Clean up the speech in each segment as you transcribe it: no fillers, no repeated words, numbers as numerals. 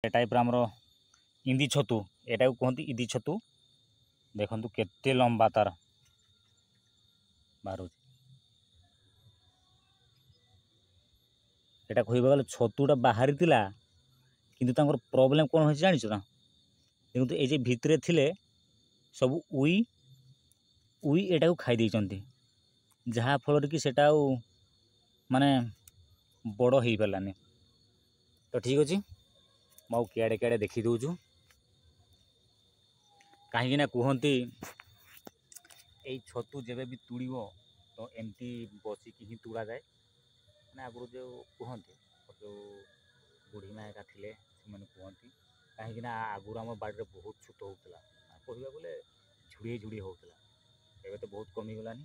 ए type आमर इंदी छतु एटा कहते इंदी छतु देखु केते लंबा तार बाहर एटा कहबा गले छतुटा बाहरी किंतु प्रॉब्लम कौन हो जानी ना देखो ये भितरे थिले सब उई उई एटा को खाई देइचंती जहाँ फल कि सेटा माने बड़ हो पारानी। तो ठीक अच्छे मु किआड़े किआड़े देखी दूचु कहीं कहती यही छतु जब भी तुड़ तो एमती बसिकी ही तुड़ा जाए मैंने आगु जो कहते जो बुढ़ी माँ एका थे कहती कहीं आगुरी आम बाड़ी में बहुत छूत होता कहवा गले झुड़े झुड़े होता एवं तो बहुत कमिगलानी।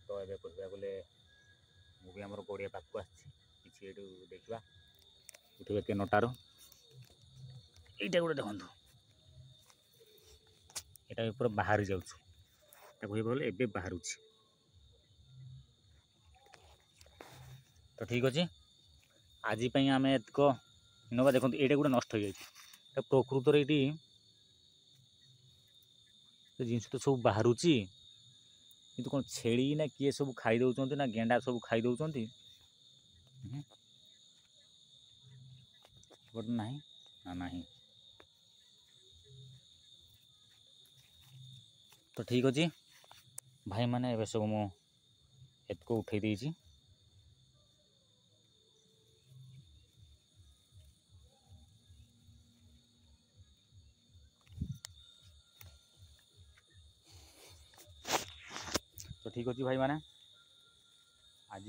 तो ये कहवा गले मुझे आम गड़िया पाक आसी देखा उठे के नटार यहीटा गोटे देखु यहाँ पूरा बाहरी जाऊे एवं बाहर। तो ठीक अच्छे आज आम एक नवा देखो ये गोटे नष्ट हो जाए प्रकृत ये जिनस तो सब बाहर किंतु कौन छेली ना किए सब खाई दौरान ना गेंडा सब खाई दौरान बट नहीं ना नहीं। तो ठीक अच्छे भाई मैंने ए सब मुझे उठे देती तो ठीक अच्छे भाई मैंने आज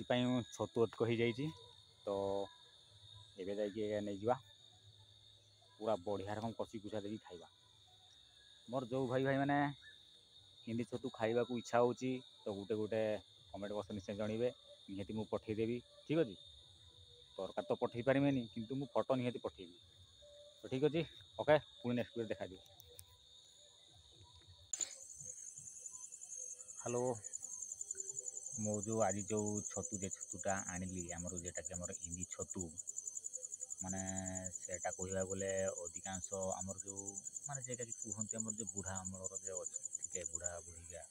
छतु एतक हो जाइए। तो ये नहीं जा पूरा बढ़िया रकम कषि कुचा देवी खाइबा मोर जो भाई भाई मैंने हिंदी छतु खाइबा को इच्छा होची तो गोटे गोटे कमेंट बक्स निश्चय जनइबे निहाती मु पठेदेवी। ठीक अच्छे दरकार तो पठे पारे किंतु मु फोटो निहाती पठेबी। तो ठीक अच्छे ओके पुणी नेक्स्ट वीडियो देखा दी। हेलो मो जो आज जो छतुटा आनिली आमर जेटा कि आमर इंदी छतु माने सेटा कहवा गले अधिकांश आमर जो माने जेटा कि कहते आमर जो बुढ़ा अमलर जो थे बुढ़ा बुढ़िया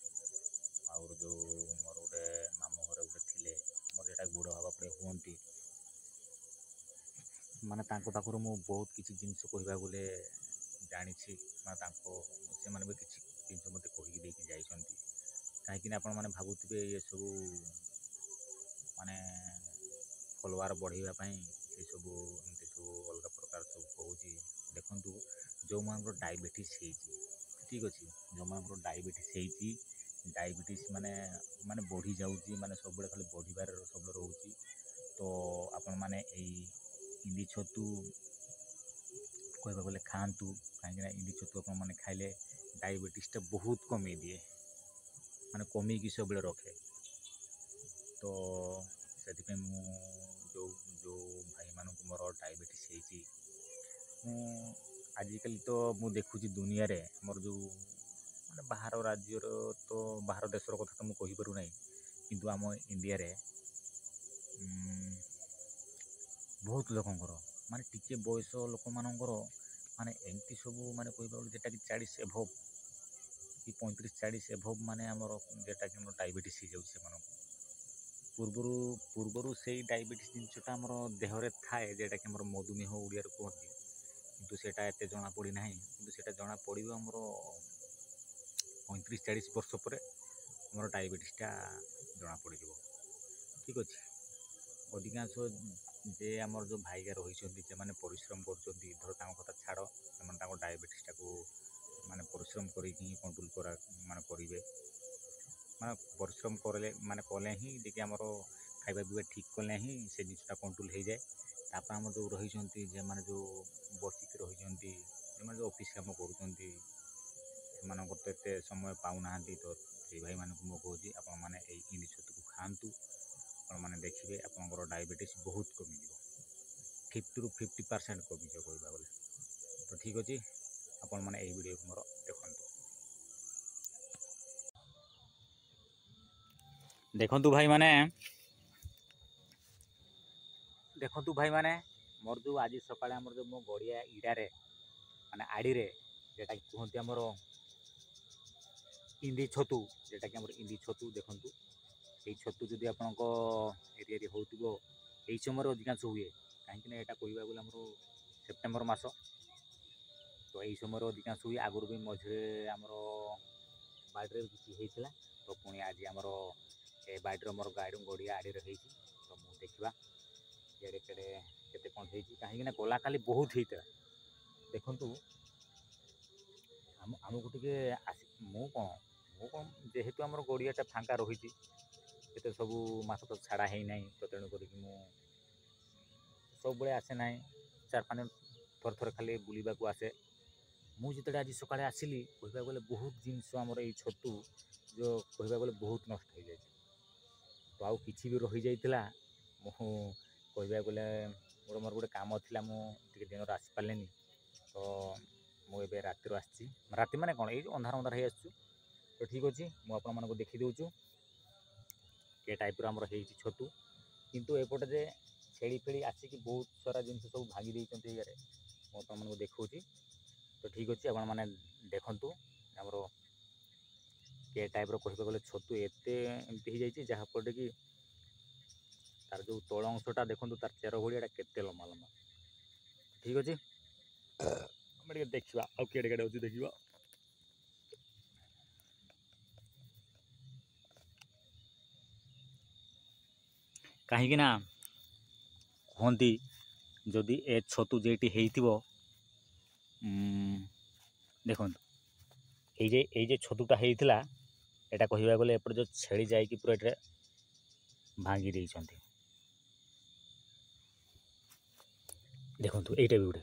और जो मोर गोटे मामू घर गोटे थे मोर जेटा बुढ़ हवा पे हमें माने पाखर मु बहुत किसी जिनस कहवा गले जानी माने से भी किसी जिन मत कहीकि जाइए कहीं आपण मैंने भावुवे ये सब माने फलोवर बढ़ाई से सब एमती सब अलग प्रकार सब कौन देखु जो मान डायबिटीज ठीक अच्छे जो मान डायबिटीज डायबिटीज माने माने बढ़ी जाऊँगी माने सब खाली बढ़िबार सब रोचे। तो आपण मैंने इंदी छतु कहवा गले खातु कहीं इंदी छतु आप मैंने खाइले डायबिटीजटा बहुत कमे दिए माने कमी सब रखे। तो से जो जो भाई मान मोर डायबिटीज आजिकल तो मु देखुची दुनिया रे मोर जो माने बाहर राज्यर तो बाहर देशर कथा तो मुझे कहीपरू ना किंतु आम इंडिया रे बहुत लोकंर माने टिके बयस लोक मानकर माने एमती सब माने कहबा जेटा कि 40 एभव कि 35-40 एभव माने आमर जेटा कि डायबिटीज हो जाए पूर्वर से डायबिटीज जिनसा आम देहरे थाए जेटा कि मधुमेह ओडिया कहते किंतु सेटा एते जना पड़ी ना कि जना पड़ आमर 35-40 वर्ष पर आमर डायबिटीजटा जना पड़। ठीक अच्छे अधिकांश जे आमर जो भाईगा रही से मैंने परिश्रम कर कथा छाड़ से डायबिटीजटा को माने परिश्रम करके कंट्रोल करा माने करेंगे माने परिश्रम करले माने कले ही देखिए आमर खाଇବା पिवा ठीक कले ही से जिनसा कंट्रोल हो जाए। तापर आम जो रही मैंने जो बसिक रही जो ऑफिस काम कर तो एत समय पाऊना तो से भाई मानक मु कहूँ आपण मैंने इंदी छतु को खातु आपण मैंने देखिए आपंकर डायबिटीज बहुत कमी 50 ରୁ 50% कमी कहवा गले। तो ठीक अच्छे आपण मैंने यही वीडियो मोर देखु भाई माने मोर जो आज सकाଳେ आमर जो मो गड़िया इड़ारे माने आड़े जेटा कहते आमर इंदी छतु जेटा कि इंदी छतु देखंतु ये छतु जदि आपण एरिया होथिबो एई समय अधिकांश हुए कहीं यहाँ कहवा गले आमर सेप्टेम्बर मास तो यही समय अधिकांश हुए आगुरी भी मझे आमर बाड़े किसी होता तो पुणी आज आमर ए बाड़े मोर गाड़ी गड़िया आड़े तो मुझे देखा एड़े केड़े केते कौन कहीं गला काली बहुत होता देखु आमको टे मु कौन जेहेतु आम गड़ियाटा फांका रही तो सब मास तो छाड़ा है ना तो तेणुक सब बड़े आसे ना 4-5 थर थर खाली बुलवाक आसे मुझे आज सकाଳେ आसिली कहवा गले बहुत जिनस आमर ये छतु जो कहवा गले बहुत नष्ट हो जाए तो आउ कि भी रही जाइला मु कहवा गले मोर गोटे काम था मुझे दिन आसी पारे तो मुझे राति आसी राति माने कौन ये अंधार अंधार हो आसु तो ठीक अच्छे मुझे देखी दूचु के टाइप आमर हो छतु किंतु एपटे जे छेड़ी फेड़ी आसिक बहुत सारा जिन सब भांगी देते ये मुझे देखा तो ठीक अच्छे आपण मैंने देखु आमर के टाइप कह गले छतु एत एमती हो जाए जहाँफल कि तार जो तल अंशटा देखो तार चेर भाया केते लम्बा लम्बा ठीक अच्छे आम देखा आउ केड़े केड़े अच्छे देखा कहीं ना कहती जदि ए छतु जेटी हो देखो ये छतुटा होता यहाँ कहवा गले एपटे जो छेड़ी जाकि पूरा ये भांगी देते देखो यहीटा भी गोटे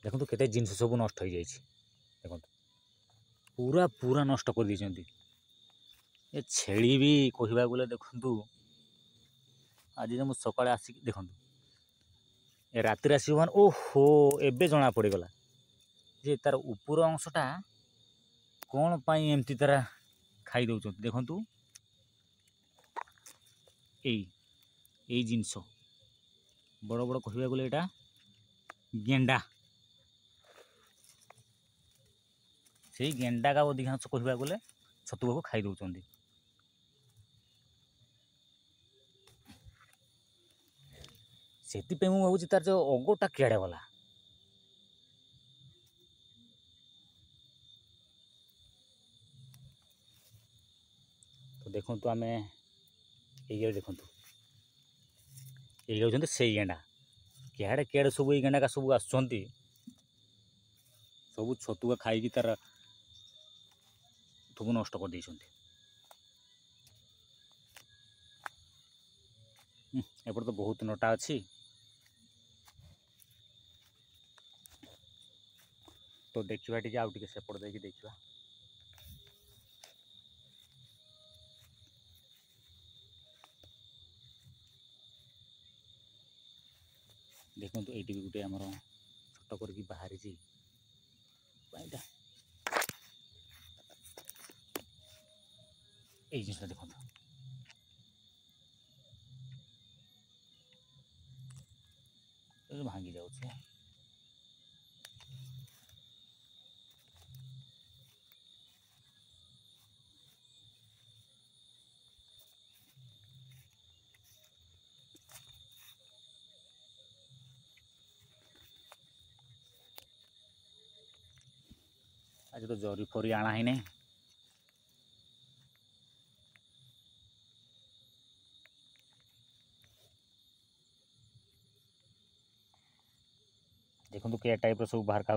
देखो केते जिनस सब नष्ट हो जाए देखो पूरा पूरा नष्ट कर देते ये छेड़ी भी कहवा गले देखु आज जो मुझे सकाଳେ आसिक देखो ए रातिर आस मान ओहो एबे जना पड़गला जे तार ऊपर अंशटा कौन पाई एमती तारा खाई दौरान देखु यही जिनस बड़ बड़ कहवा गले यहाँ गेंडा से गेंडा का अधिकांश कहवा गले छतुआ को खाई दौरान से मुझे तार जो अगटा किड़े गला तो देखु आम ये देखु ये होते से गेंडा क्या केड़े सब ये गेंडा का सब आसुँच सब छतुआ खाई तार सब नष्ट कर देते एपटे तो बहुत नटा अच्छी तो देखा टे आउ टे सेपट देखिए देखा देखो ये भी गोटे आमर छोट कर बाहरी ये जिन देखो भांगी जाऊे आज तो जरी फरी आना ही नहीं देखो क्या टाइप सब बाहर का